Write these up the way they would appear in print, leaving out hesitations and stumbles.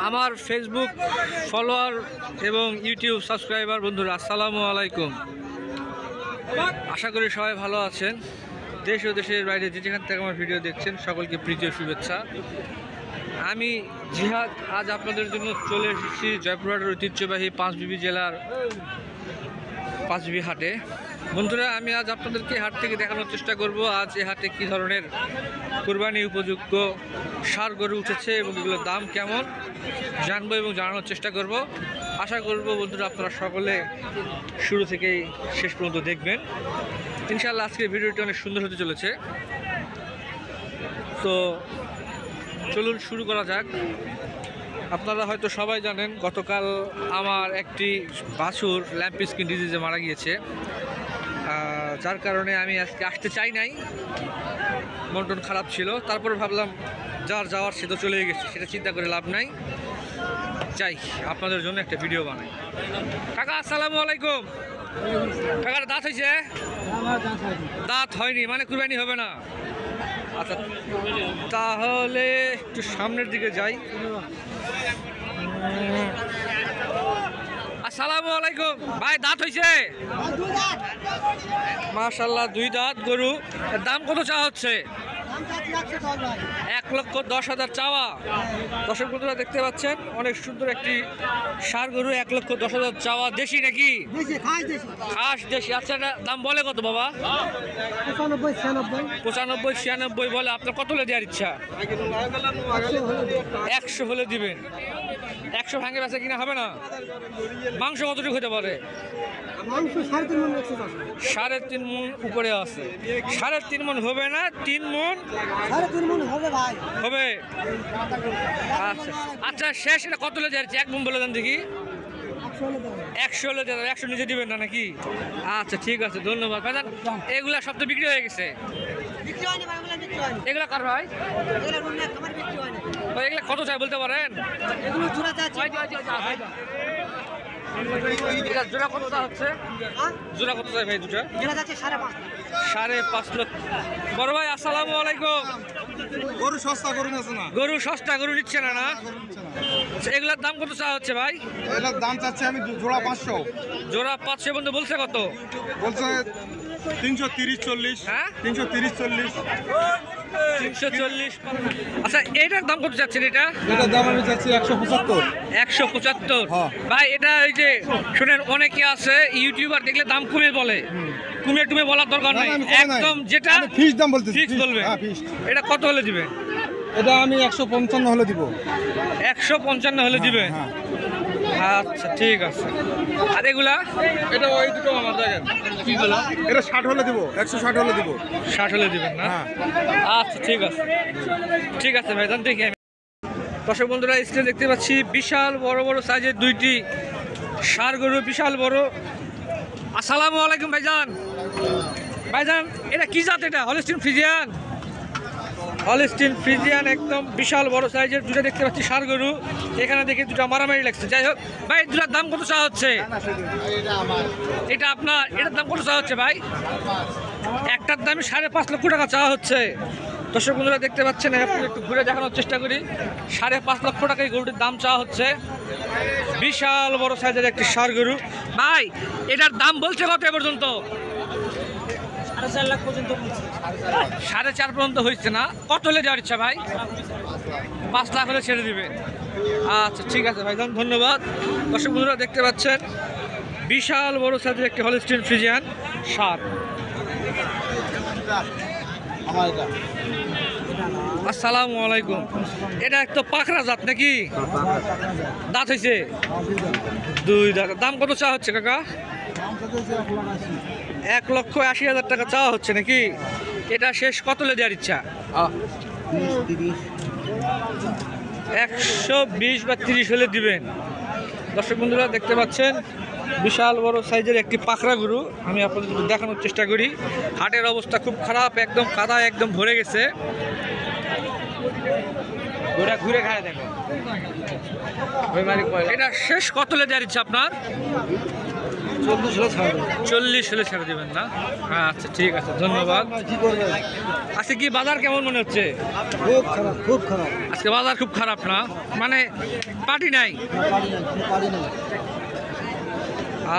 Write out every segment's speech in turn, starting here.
আমার Facebook follower এবং YouTube subscriber বন্ধুরা, আসসালামু আলাইকুম। আশা করি সবাই ভালো আছেন। দেশ ও দেশের বাইরে যে যেখান থেকে আমার ভিডিও দেখছেন সকলকে প্রীতি ও শুভেচ্ছা। আমি জিহাদ আজ আপনাদের জন্য চলে এসেছি জয়পুরহাটের ঐতিহ্যবাহী পাঁচবিবি জেলার পাঁচবিবি হাটে। বন্ধুরা, আমি আজ আপনাদেরকে হাট থেকে দেখানোর চেষ্টা করব আজ এই হাটে কী ধরনের কুরবানি উপযুক্ত ষাঁড় গরু উঠেছে এবং এগুলোর দাম কেমন জানবো এবং জানানোর চেষ্টা করব। আশা করব বন্ধুরা আপনারা সকলে শুরু থেকেই শেষ পর্যন্ত দেখবেন। ইনশাআল্লাহ আজকের ভিডিওটি অনেক সুন্দর হতে চলেছে। তো চলুন শুরু করা যাক। আপনারা হয়তো সবাই জানেন গতকাল আমার একটি বাছুর ল্যাম্প স্কিন ডিজিজে মারা গিয়েছে, যার কারণে আমি আজকে আসতে চাই নাই। মন টন খারাপ ছিল, তারপরে ভাবলাম যার যাওয়ার সে তো চলে গেছে, সেটা চিন্তা করে লাভ নাই, চাই আপনাদের জন্য একটা ভিডিও বানাই। কাকা আসসালামু আলাইকুম। কাকার দাঁত হয়েছে? দাঁত হয়নি, মানে কুরবানি হবে না। আচ্ছা, তাহলে একটু সামনের দিকে যাই। আসসালামু আলাইকুম ভাই, দাঁত হয়েছে? মাশাআল্লাহ, 2 দাঁত গরু। দাম কত চাওয়া হচ্ছে? 1,10,000 চাওয়া। দর্শক বন্ধুরা দেখতে পাচ্ছেন অনেক সুন্দর একটি ষাঁড় গরু, 1,10,000 চাওয়া। দেশি নাকি? খাস দেশি। আচ্ছা, দাম বলে কত বাবা? 95-96 বলে। আপনার কত হলে দেওয়ার ইচ্ছা? 100 হলে দিবেন। 100 ভাঙে বেচা কিনা হবে না? মাংস কতটুকু হতে পারে? 3.5 মণ উপরে আছে। 3.5 মণ হবে না? 3 মণ হবে। আচ্ছা আচ্ছা, শেষ এটা কত হলে দেওয়ার ইচ্ছা? 1 মণ বলে দেন দেখি। 100 হলে দেওয়া। 100 নিচে দিবেন না নাকি? আচ্ছা ঠিক আছে, ধন্যবাদ। এগুলা সব তো বিক্রি হয়ে গেছে। এগুলা কার ভাই? এগুলা কত চাই বলতে পারেন? জোড়া কত হচ্ছে? জোড়া কত চাই ভাই? দুটা 5.5 লক্ষ। বড় ভাই আসসালামু আলাইকুম। গরু সস্তা গরু আছে না? গরু সস্তা গরু নিচ্ছে না? না, এগুলার দাম কত চাওয়া হচ্ছে ভাই? এটার দাম চাচ্ছি আমি জোড়া 500। জোড়া 500 বন্ধু বলছে কত? বলছে 330-40। হ্যাঁ, 330-40। 340। আচ্ছা, এটার দাম কত চাচ্ছেন? এটার দাম আমি চাচ্ছি 175। 175 ভাই। এটা ওই যে শুনেন, অনেকে আছে ইউটিউবার দেখলে দাম কমে বলে, কমে টুমে বলার দরকার নাই, একদম যেটা ফিক্স দাম বলতেছি। ফিক্স বলবে। এটা কত হলে দিবে? এটা আমি 155 হলে দিব। 155 হলে দিবে? আচ্ছা ঠিক আছে। আর এগুলা? এটা ওই দুটো আমার দেখেন কি বলা? এটা 60 হলে দিব। 160 হলে দিব। 60 হলে দিবেন না? আচ্ছা ঠিক আছে, ঠিক আছে ভাই, জান দেখি আমি। দর্শক বন্ধুরা, স্ক্রিনে দেখতে পাচ্ছি বিশাল বড় বড় সাইজের 2টি ষাঁড় গরু, বিশাল বড়। আসসালামু আলাইকুম ভাইজান। ভাইজান এটা কি জাত? এটা হলস্টিন ফ্রিজিয়ান? হলস্টিন ফ্রিজিয়ান, একদম বিশাল বড় সাইজের 2টা দেখতে পাচ্ছি ষাঁড় গরু। এখানে দেখি 2টা মারামারি লাগছে। যাই হোক ভাই, 2টার দাম কত চাওয়া হচ্ছে? এটা আপনার, এটার দাম কত চাওয়া হচ্ছে ভাই? একটার দামে 5.5 লক্ষ টাকা চাওয়া হচ্ছে। দর্শক বন্ধুরা দেখতে পাচ্ছেন, একটু ঘুরে দেখানোর চেষ্টা করি। 5.5 লক্ষ টাকা এই গরুটির দাম চাওয়া হচ্ছে। বিশাল বড় সাইজের একটি ষাঁড় গরু। ভাই এটার দাম বলছে কত এ পর্যন্ত? 4.5 লাখ পর্যন্ত। 4.5 পর্যন্ত হয়েছে না? কত হলে দেওয়ার ইচ্ছা ভাই? 5 লাখ হলে ছেড়ে দিবে। আচ্ছা ঠিক আছে ভাই, ধন্যবাদ। দর্শক বন্ধুরা দেখতে পাচ্ছেন বিশাল বড় সাইজের একটি হলস্টিন ফ্রিজিয়ান ষাঁড়। আসসালামু আলাইকুম। এটা একটা পাখরা জাত নাকি? দাঁত হয়েছে? 2 দাঁত। দাম কত চাওয়া হচ্ছে কাকা? 1,80,000 টাকা চাওয়া হচ্ছে নাকি? এটা শেষ কত হলে দেওয়ার ইচ্ছা? 120 বা 30 হলে দিবেন। দর্শক বন্ধুরা দেখতে পাচ্ছেন বিশাল বড় সাইজের একটি পাখরা গরু। আমি আপনাদের দেখানোর চেষ্টা করি। হাটের অবস্থা খুব খারাপ, একদম কাদায় একদম ভরে গেছে। ঘুরে খায় দেখো। এটা শেষ কত হলে দেওয়ার ইচ্ছা আপনার? 40 হলে ছেড়ে দেবেন না? আচ্ছা ঠিক আছে, ধন্যবাদ। আজকে কি বাজার কেমন মনে হচ্ছে? খুব খারাপ, খুব খারাপ। আজকে বাজার খুব খারাপ না, মানে পার্টি নাই।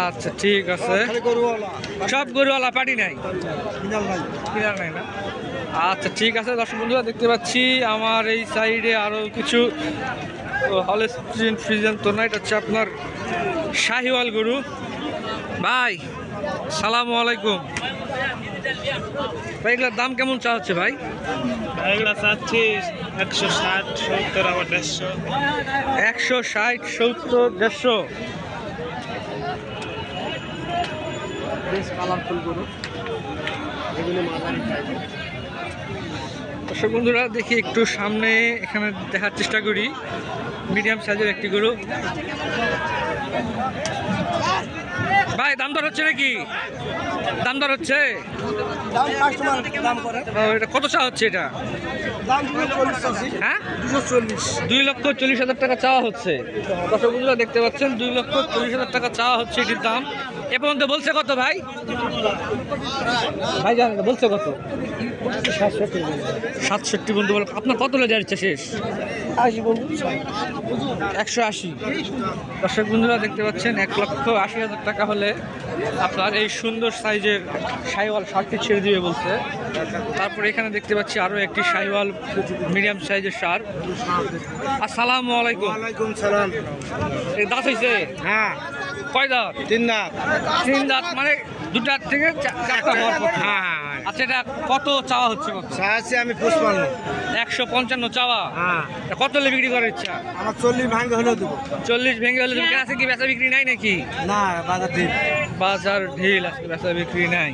আচ্ছা ঠিক আছে, সব গরুওয়ালা, পার্টি নাই, কিনার নাই না? আচ্ছা ঠিক আছে দর্শক বন্ধুরা, দেখতে পাচ্ছি আমার এই সাইডে আরো কিছু হলস্টিন ফ্রিজিয়ান তো না, এটা হচ্ছে আপনার শাহিওয়াল গরু। ভাই সালামু আলাইকুম ভাই, এগুলোর দাম কেমন চা হচ্ছে ভাই? এগুলা চাচ্ছি 160, 70, আবার 150। 160, 70, 150। বেশ কালারফুল গরু, এগুলো মাঝারি সাইজের। দর্শক বন্ধুরা দেখি একটু সামনে এখানে দেখার চেষ্টা করি, মিডিয়াম সাইজের একটি গরু। ভাই দাম দর হচ্ছে নাকি? দাম দর হচ্ছে? এটা কত চা হচ্ছে এটা? হ্যাঁ 2,40,000 টাকা চাওয়া হচ্ছে। দর্শক বন্ধুরা দেখতে পাচ্ছেন 2,40,000 টাকা চাওয়া হচ্ছে এটির দাম। এ পর্যন্ত বলছে কত ভাই? ভাই জানেন বলছে কত? 67 বন্ধু বল। আপনার কত হলে যাচ্ছে শেষ? 180। দর্শক বন্ধুরা দেখতে পাচ্ছেন 1,80,000 টাকা হলে আপনার এই সুন্দর সাইজের শাহিওয়াল ষাঁড়টি ছেড়ে দিবে বলছে। তারপরে এখানে দেখতে পাচ্ছি আরো একটি শাহিওয়াল মিডিয়াম সাইজের ষাঁড়। আসসালামু আলাইকুম। ওয়ালাইকুম সালাম। এই দাঁত হয়েছে? হ্যাঁ, কয় দাঁত? 3 দাঁত। 3 দাঁত, মানে 2টা থেকে 4টা হওয়ার পর। আচ্ছা এটা কত চাওয়া হচ্ছে? কত চাচ্ছি আমি 55। 155 চাওয়া। হ্যাঁ, কত হলে বিক্রি করার ইচ্ছা? আমার 40 ভাঙে হলেও দেবো। 40 ভেঙে হলে দেবেন। আছে কি বেচা বিক্রি নাই নাকি? না, বাজার ঠিক। বাজার ঢিল, আজকে বেচা বিক্রি নাই।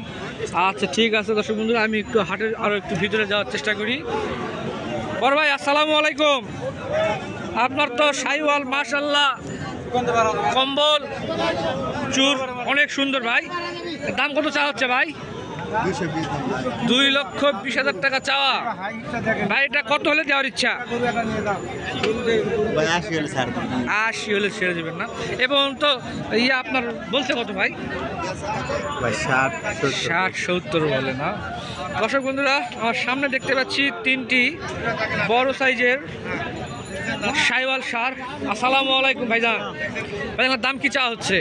আচ্ছা ঠিক আছে দর্শক বন্ধুরা, আমি একটু হাটের আরো একটু ভিতরে যাওয়ার চেষ্টা করি। বড় ভাই আসসালামু আলাইকুম। আপনার তো শাহিওয়াল মাশাআল্লাহ কম্বল চুর অনেক সুন্দর ভাই। দাম কত চাওয়া হচ্ছে ভাই? 2,20,000 টাকা চাওয়া। ভাই এটা কত হলে দেওয়ার ইচ্ছা? 80 হলে ছেড়ে দেবেন না? এবং তো ইয়ে আপনার বলছে কত ভাই? 60-70 বলে না? দর্শক বন্ধুরা আমার সামনে দেখতে পাচ্ছি 3টি বড় সাইজের শাহিওয়াল ষাঁড়। আসসালামু আলাইকুম ভাইজান। ভাইজান দাম কি চাওয়া হচ্ছে?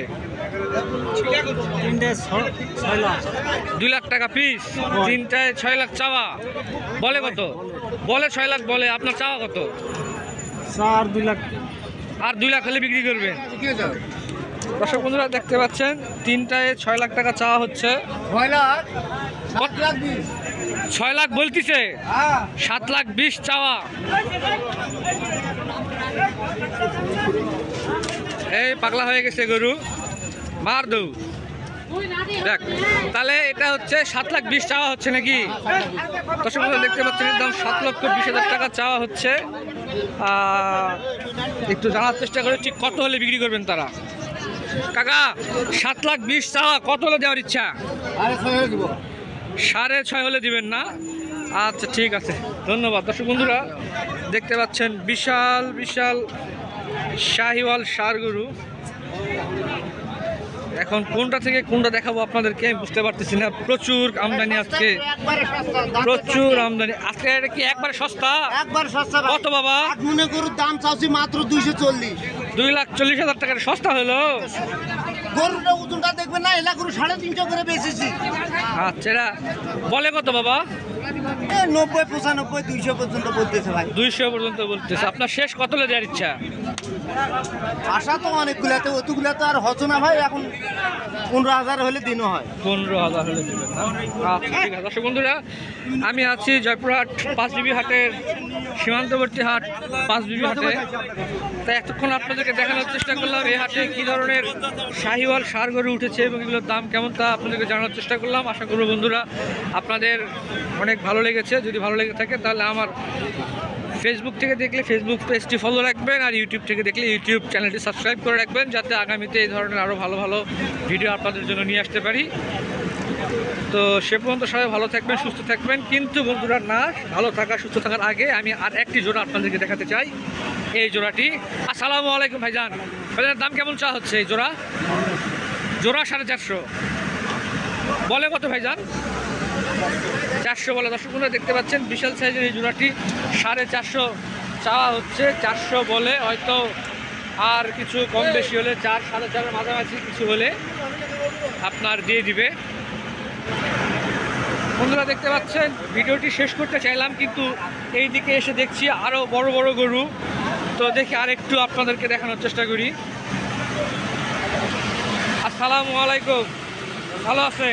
2 লাখ টাকা পিস। 3টায় 6 লাখ চাওয়া। বলে কত? বলে 6 লাখ বলে, আপনার চাওয়া কত? 2 লাখ। আর 2 লাখ হলে বিক্রি করবেন? দর্শক বন্ধুরা দেখতে পাচ্ছেন 3টায় 6 লাখ টাকা চাওয়া হচ্ছে। 6 লাখ বলতিছে, 7,20,000 চাওয়া। এই পাগলা হয়ে গেছে গরু, মার দৌ দেখ। তাহলে এটা হচ্ছে 7,20,000 চাওয়া হচ্ছে নাকি? দর্শক বন্ধুরা দেখতে পাচ্ছেন এর দাম 7,20,000 টাকা চাওয়া হচ্ছে। একটু জানার চেষ্টা করে ঠিক কত হলে বিক্রি করবেন তারা। কাকা 7,20,000 চাওয়া, কত হলে দেওয়ার ইচ্ছা? 6.5 হলে দিবেন না? আচ্ছা ঠিক আছে, ধন্যবাদ। দর্শক বন্ধুরা দেখতে পাচ্ছেন বিশাল বিশাল শাহিওয়াল ষাঁড় গরু। এখন কোনটা থেকে কোনটা দেখাবো আপনাদেরকে আমি বুঝতে পারতেছি না। প্রচুর আমদানি আজকে, প্রচুর আমদানি আজকে। এটা কি একবারে সস্তা? একবার সস্তা। কত বাবা? মনে গরুর দাম চাচ্ছি মাত্র 240। 2,40,000 টাকার সস্তা হলো। গরুটা ওজনটা দেখবেন না, এলা গরু 350 করে বেচেছি। আচ্ছা এরা বলে কত বাবা? 90, 95, 200 পর্যন্ত বলতেছে ভাই। 200 পর্যন্ত বলতেছে। আপনার শেষ কত হলে দেওয়ার ইচ্ছা? আশা তো অনেকগুলাতে, অতগুলা তো আর হতো না ভাই। এখন 15,000 হলে দিনও হয়। 15,000 হলে দেবেন না? আচ্ছা ঠিক আছে। দর্শক বন্ধুরা আমি আছি জয়পুরহাট 5 বিবি হাটের সীমান্তবর্তী হাট 5 বিবি হাটে। তাই এতক্ষণ আপনাদেরকে দেখানোর চেষ্টা করলাম এই হাটে কী ধরনের শাহিওয়াল ষাঁড় গরু উঠেছে এবং এগুলোর দাম কেমন তা আপনাদেরকে জানানোর চেষ্টা করলাম। আশা করব বন্ধুরা আপনাদের অনেক ভালো লেগেছে। যদি ভালো লেগে থাকে তাহলে আমার ফেসবুক থেকে দেখলে ফেসবুক পেজটি ফলো রাখবেন, আর ইউটিউব থেকে দেখলে ইউটিউব চ্যানেলটি সাবস্ক্রাইব করে রাখবেন, যাতে আগামীতে এই ধরনের আরও ভালো ভালো ভিডিও আপনাদের জন্য নিয়ে আসতে পারি। তো সে পর্যন্ত সবাই ভালো থাকবেন, সুস্থ থাকবেন। কিন্তু বন্ধুরা না, ভালো থাকা সুস্থ থাকার আগে আমি আর একটি জোড়া আপনাদেরকে দেখাতে চাই। এই জোড়াটি। আসসালামু আলাইকুম ভাইজান। ভাইজানের দাম কেমন চা হচ্ছে এই জোড়া? জোড়া 450। বলে কত ভাইজান? 400 বলে। দর্শক বন্ধুরা দেখতে পাচ্ছেন বিশাল সাইজের এই জোড়াটি 450 চাওয়া হচ্ছে। 400 বলে, হয়তো আর কিছু কম বেশি হলে 4 4.5 মাঝামাঝি কিছু হলে আপনার দিয়ে দিবে। বন্ধুরা দেখতে পাচ্ছেন ভিডিওটি শেষ করতে চাইলাম, কিন্তু এই দিকে এসে দেখছি আরও বড় বড় গরু। তো দেখি আর একটু আপনাদেরকে দেখানোর চেষ্টা করি। আসসালামু আলাইকুম, ভালো আছে?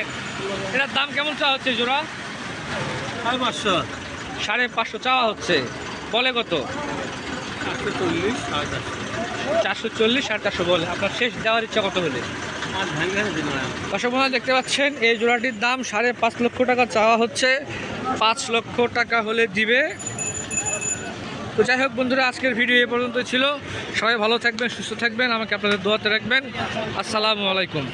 এটার দাম কেমন চাওয়া হচ্ছে জোড়া? 500 550 চাওয়া হচ্ছে। বলে কত? 440 440 450 বলে। আপনার শেষ দেওয়ার ইচ্ছা কত হলে? দর্শক বন্ধুরা দেখতে পাচ্ছেন এই জোড়াটির দাম 5.5 লক্ষ টাকা চাওয়া হচ্ছে। 5 লক্ষ টাকা হলে দিবে। তো যাই হোক বন্ধুরা, আজকের ভিডিও এ পর্যন্ত ছিল। সবাই ভালো থাকবেন, সুস্থ থাকবেন, আমাকে আপনাদের দোয়াতে রাখবেন। আসসালামু আলাইকুম।